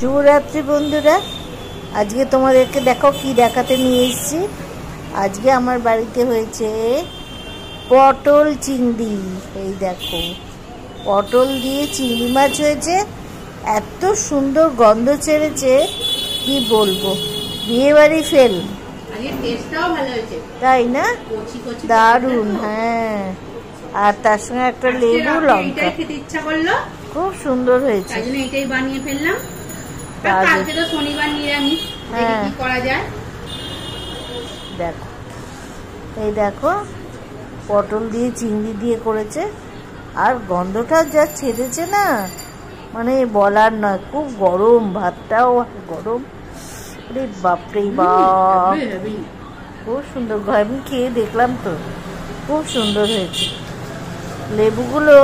শুভরাত্রি বন্ধুরা, আজকে তোমাদেরকে দেখো কি দেখাতে নিয়ে এসেছি। আজকে আমার বাড়িতে হয়েছে পটল চিংড়ি। এই দেখো, পটল দিয়ে চিংড়ি মাছ হয়েছে, এত সুন্দর গন্ধ ছেড়েছে কি বলবো, বিয়ে বাড়ি ফেল। তাই না, দারুন। হ্যাঁ, আর তার সঙ্গে একটা লেবু লঙ্কা, খুব সুন্দর হয়েছে। এটাই বানিয়ে ফেললাম। কালকে তো শনিবার নিরামিষ, কি করা যায়। দেখো, এই দেখো পটল দিয়ে চিংড়ি দিয়ে করেছে, আর গন্ধটা যা ছেড়েছে না, মানে বলার নয়। খুব গরম, ভাতটাও গরম। আরে বাপরে বাপ, খুব সুন্দর। আমি খেয়ে দেখলাম তো, খুব সুন্দর হয়েছে। লেবুগুলো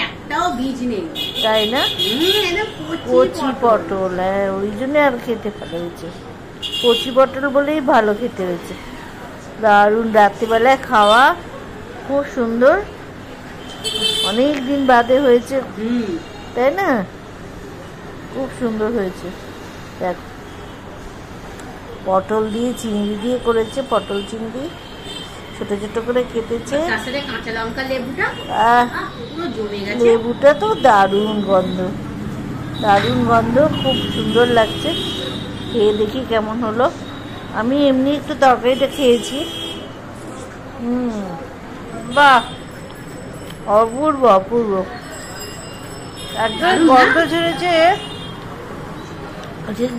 একটাও বীজ নেই, তাই না? কচি পটল, হ্যাঁ, ওই জন্য আর খেতে ভালো হয়েছে। কচি পটল বলেই ভালো খেতে হয়েছে। দারুণ, রাত্রিবেলায় খাওয়া, খুব সুন্দর। অনেক দিন বাদে হয়েছে, তাই না? খুব সুন্দর হয়েছে। দেখ, পটল দিয়ে চিংড়ি দিয়ে করেছে, পটল চিংড়ি ছোট ছোট করে কেটেছে। লেবুটা তো দারুণ গন্ধ, দারুণ গন্ধ, খুব সুন্দর লাগছে। খেয়ে দেখি কেমন হলো। আমি এমনি একটু তরকারিটা খেয়েছি। বাহ, অপূর্ব অপূর্ব, একদম গন্ধ ছেড়েছে।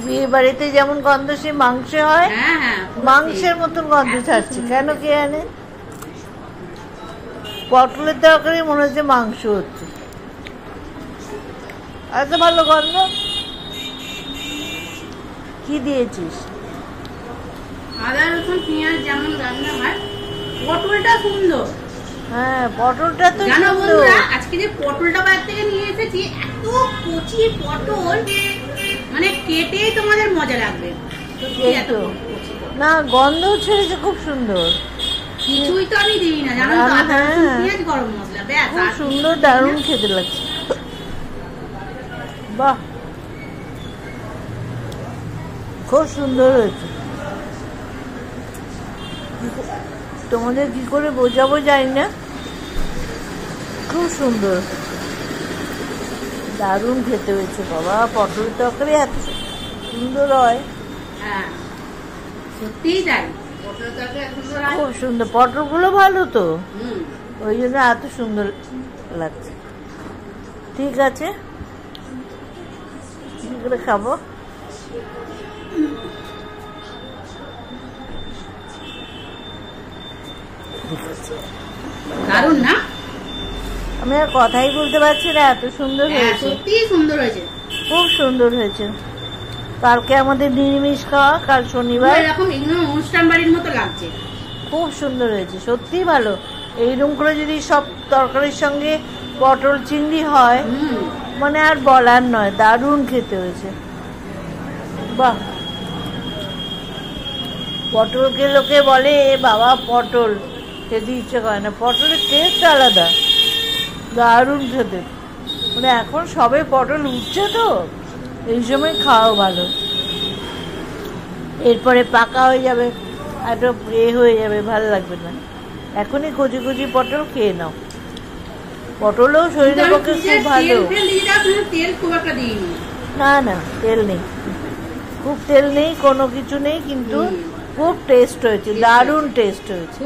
বিয়ে বাড়িতে যেমন গন্ধ সে মাংস হয়, মাংসের মতন গন্ধ ছাড়ছে। কেন কে জানে, পটলের তরকারি মনে হচ্ছে মাংস হচ্ছে, এত ভালো গন্ধ। কি দিয়েছিস? আদা রসুন পেঁয়াজ যেমন রান্না হয়। পটলটা সুন্দর, হ্যাঁ, পটলটা তো সুন্দর। আজকে যে পটলটা বাইরে থেকে নিয়ে এসেছি, এত কচি পটল, মানে কেটেই তোমাদের মজা লাগবে। না, গন্ধ ছেড়েছে, খুব সুন্দর। কিছুই তো আমি দিই না, জানো তো, আদা রসুন পেঁয়াজ গরম মশলা, ব্যাস। খুব সুন্দর, দারুণ খেতে লাগছে। বাহ, খুব সুন্দর হয়েছে। তোমাদের কি করে বোঝাবো জানি না, খুব সুন্দর, দারুণ খেতে হয়েছে। বাবা, পটল তরকারি এত সুন্দর হয়, সত্যিই তাই, খুব সুন্দর। পটলগুলো ভালো তো, ওই জন্য এত সুন্দর লাগছে। ঠিক আছে, কি করে খাবো? দারুণ না? আমি আর কথাই বলতে পারছি না, এত সুন্দর হয়েছে। সত্যি সুন্দর হয়েছে, খুব সুন্দর হয়েছে। কালকে আমাদের নিরামিষ খাওয়া, কাল শনিবার। এরকম অনুষ্ঠান বাড়ির মতো লাগছে, খুব সুন্দর হয়েছে, সত্যি ভালো। এইরকম করে যদি সব তরকারির সঙ্গে পটল চিংড়ি হয়, মানে আর বলার নয়, দারুণ খেতে হয়েছে। বাহ, পটলকে লোকে বলে বাবা পটল খেতে ইচ্ছে করে না, পটলের টেস্ট আলাদা, দারুণ খেতে। মানে এখন সবে পটল উঠছে তো, এই সময় খাওয়া ভালো। এরপরে পাকা হয়ে যাবে, একটা হয়ে যাবে, ভালো লাগবে না। এখনই কচি কচি পটল খেয়ে নাও। পটলও শরীরের পক্ষে খুব ভালো। না না, তেল নেই, খুব তেল নেই, কোনো কিছু নেই, কিন্তু খুব টেস্ট হয়েছে, দারুণ টেস্ট হয়েছে,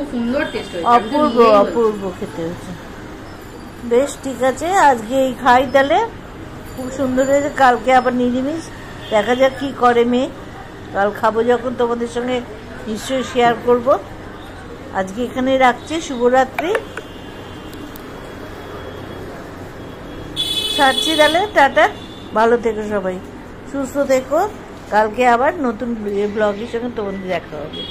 অপূর্ব অপূর্ব খেতে হয়েছে। বেশ, ঠিক আছে, আজকে এই খাই তাহলে। খুব সুন্দর হয়েছে। কালকে আবার নিরামিষ, দেখা যাক কি করে মেয়ে। কাল খাবো যখন তোমাদের সঙ্গে নিশ্চয়ই শেয়ার করব। আজকে এখানে রাখছি। শুভরাত্রি, ছাড়ছি তাহলে, টাটা। ভালো থেকো সবাই, সুস্থ থেকো। কালকে আবার নতুন ব্লগের সঙ্গে তোমাদের দেখা হবে।